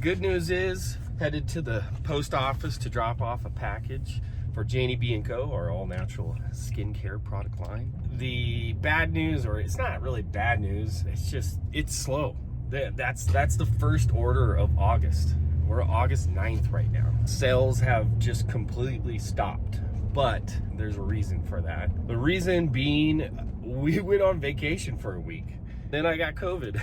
good news is, headed to the post office to drop off a package for Janey B & Co., our all-natural skincare product line. The bad news, or it's not really bad news, it's slow. That's the first order of August. We're August 9th right now. Sales have just completely stopped, but there's a reason for that. The reason being, we went on vacation for a week. Then I got COVID.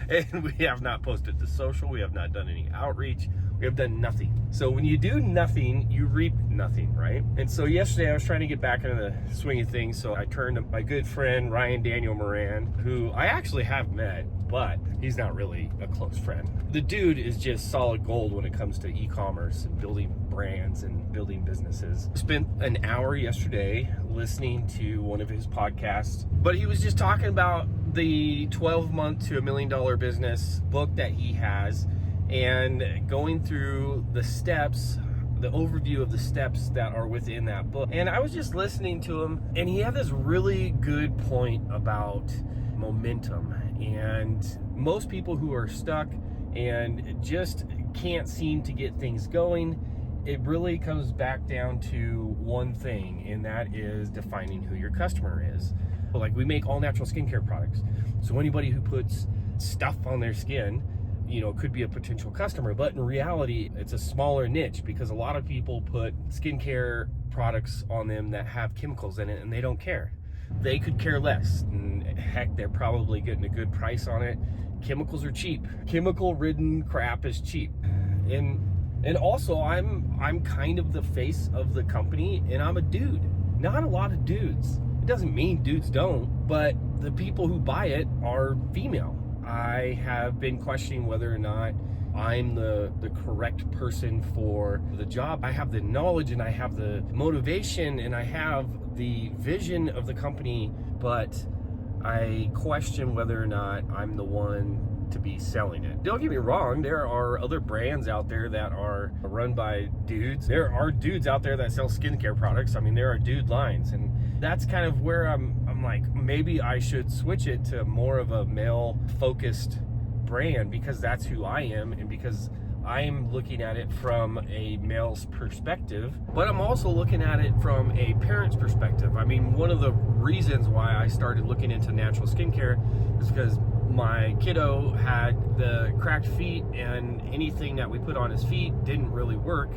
And we have not posted to social. We have not done any outreach. We have done nothing. So when you do nothing, you reap nothing, right? And so yesterday I was trying to get back into the swing of things. So I turned to my good friend, Ryan Daniel Moran, who I actually have met, but he's not really a close friend. The dude is just solid gold when it comes to e-commerce and building brands and building businesses. Spent an hour yesterday listening to one of his podcasts, but he was just talking about the 12-month to $1 million business book that he has and going through the steps, the overview of the steps that are within that book. And I was just listening to him, and he had this really good point about momentum. And most people who are stuck and just can't seem to get things going, it really comes back down to one thing, and that is defining who your customer is. Like, we make all natural skincare products. So anybody who puts stuff on their skin, could be a potential customer. But in reality, it's a smaller niche because a lot of people put skincare products on them that have chemicals in it and they don't care. They could care less. And heck, they're probably getting a good price on it. Chemicals are cheap. Chemical-ridden crap is cheap. And also, I'm kind of the face of the company, and I'm a dude. Not a lot of dudes. It doesn't mean dudes don't, but the people who buy it are female. I have been questioning whether or not I'm the correct person for the job. I have the knowledge and I have the motivation and I have the vision of the company, but I question whether or not I'm the one to be selling it. Don't get me wrong, there are other brands out there that are run by dudes. There are dudes out there that sell skincare products. I mean, there are dude lines, and that's kind of where I'm like, maybe I should switch it to more of a male focused brand, because that's who I am and because I'm looking at it from a male's perspective, but I'm also looking at it from a parent's perspective. I mean, one of the reasons why I started looking into natural skincare is because my kiddo had the cracked feet, and anything that we put on his feet didn't really work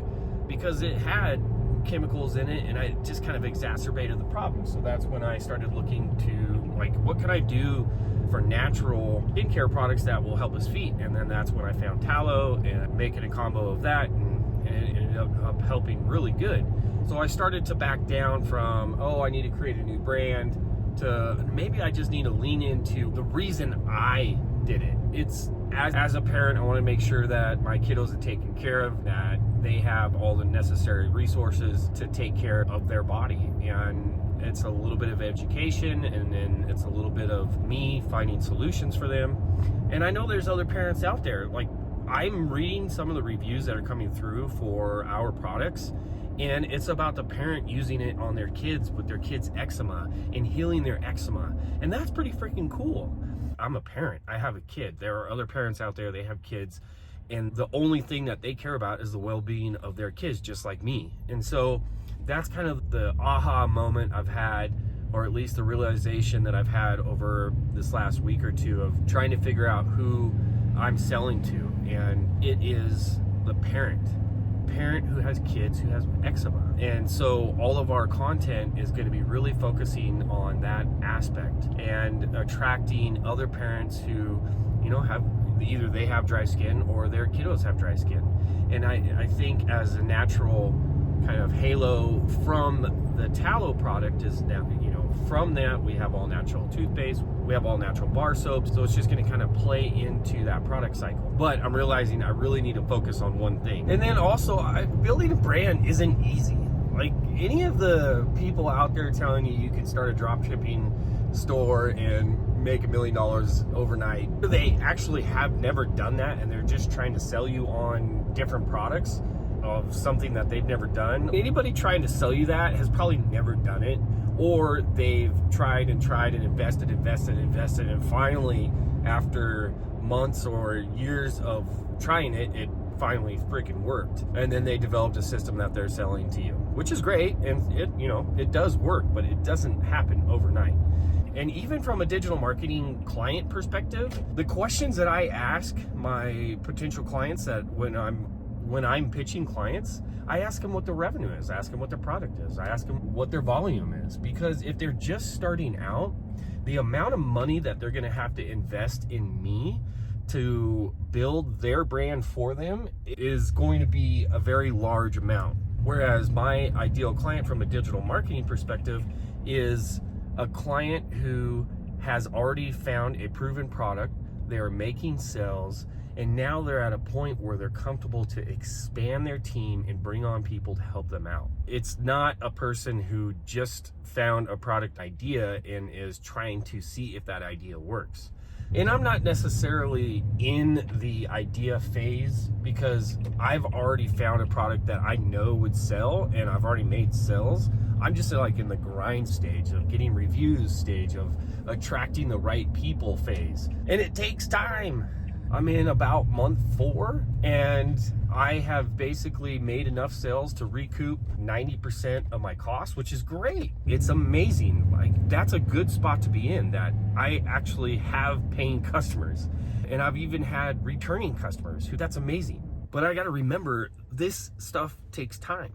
because it had chemicals in it, and it just kind of exacerbated the problem. So that's when I started looking to, like, what can I do for natural skincare products that will help his feet? And then that's when I found tallow and making a combo of that, and it ended up helping really good. So I started to back down from, I need to create a new brand, to maybe I just need to lean into the reason I did it. It's as a parent, I want to make sure that my kiddos are taken care of, that they have all the necessary resources to take care of their body. And it's a little bit of education, and then it's a little bit of me finding solutions for them. And I know there's other parents out there. Like, I'm reading some of the reviews that are coming through for our products, and it's about the parent using it on their kids with their kids' eczema and healing their eczema. And that's pretty freaking cool. I'm a parent. I have a kid. There are other parents out there, they have kids, and the only thing that they care about is the well-being of their kids, just like me. And so that's kind of the aha moment I've had, or at least the realization that I've had over this last week or two of trying to figure out who I'm selling to. And it is the parent who has kids who has eczema. And so all of our content is going to be really focusing on that aspect and attracting other parents who, have either they have dry skin or their kiddos have dry skin. And I think as a natural kind of halo from the tallow product is now, from that we have all natural toothpaste, we have all natural bar soaps, so it's just going to kind of play into that product cycle. But I'm realizing I really need to focus on one thing. And then also, building a brand isn't easy. Like, any of the people out there telling you can start a drop shipping store and make $1 million overnight, they actually have never done that, and they're just trying to sell you on different products of something that they've never done. Anybody trying to sell you that has probably never done it, or they've tried and invested, and finally, after months or years of trying it, it finally freaking worked. And then they developed a system that they're selling to you, which is great. And it, you know, it does work, but it doesn't happen overnight. And even from a digital marketing client perspective, the questions that I ask my potential clients, that when I'm pitching clients, I ask them what their revenue is, I ask them what their product is, I ask them what their volume is. Because if they're just starting out, the amount of money that they're gonna have to invest in me to build their brand for them is going to be a very large amount. Whereas my ideal client from a digital marketing perspective is a client who has already found a proven product, they're making sales, and now they're at a point where they're comfortable to expand their team and bring on people to help them out. It's not a person who just found a product idea and is trying to see if that idea works. And I'm not necessarily in the idea phase, because I've already found a product that I know would sell and I've already made sales. I'm just like in the grind stage of getting reviews stage of attracting the right people phase. And it takes time. I'm in about month 4 and I have basically made enough sales to recoup 90% of my costs, which is great. It's amazing. Like, that's a good spot to be in, that I actually have paying customers. And I've even had returning customers who, that's amazing. But I got to remember, this stuff takes time.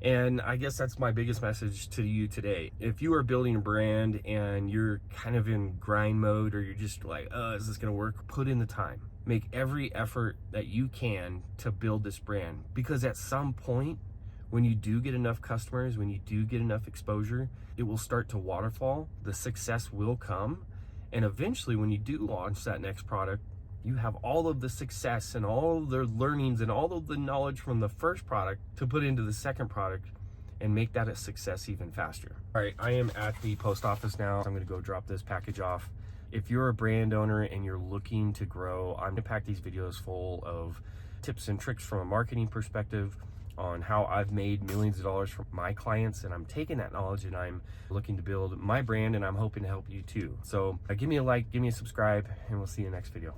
And I guess that's my biggest message to you today. If you are building a brand and you're kind of in grind mode, or you're just like, is this gonna work? Put in the time. Make every effort that you can to build this brand. Because at some point, when you do get enough customers, when you do get enough exposure, it will start to waterfall. The success will come. And eventually, when you do launch that next product, you have all of the success and all of the learnings and all of the knowledge from the first product to put into the second product and make that a success even faster. All right, I am at the post office now. I'm gonna go drop this package off. If you're a brand owner and you're looking to grow, I'm gonna pack these videos full of tips and tricks from a marketing perspective on how I've made millions of dollars from my clients, and I'm taking that knowledge and I'm looking to build my brand, and I'm hoping to help you too. So give me a like, give me a subscribe, and we'll see you in the next video.